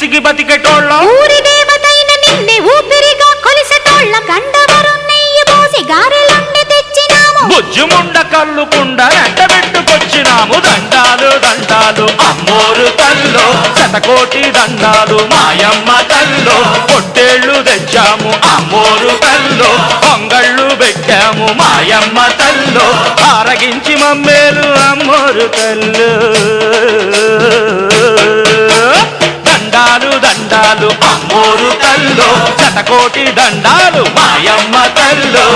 పిసికి బతికెటోళ్ళం ఊరి దేవతైన నిన్నే ఊపిరిగా కొలిసెటోళ్ళం గండవరం నెయ్యి పోసి గారెలుండి తెచ్చినాము బుజ్జుముండ కళ్ళు కుండ ఎండబెట్టుకొచ్చినాము దండాలు దండాలు అమ్మోరు తల్లో శతకోటి దండాలు మాయమ్మ తల్లో పొట్టేళ్ళు తెచ్చాము అమ్మోరు తల్లో పొంగళ్ళు పెట్టాము మాయమ్మ తల్లో ఆరగించి మమ్మేలు అమ్మోరు తల్లు దండాలు దండాలు అమ్మోరు తల్లో శతకోటి దండాలు మాయమ్మ తల్లో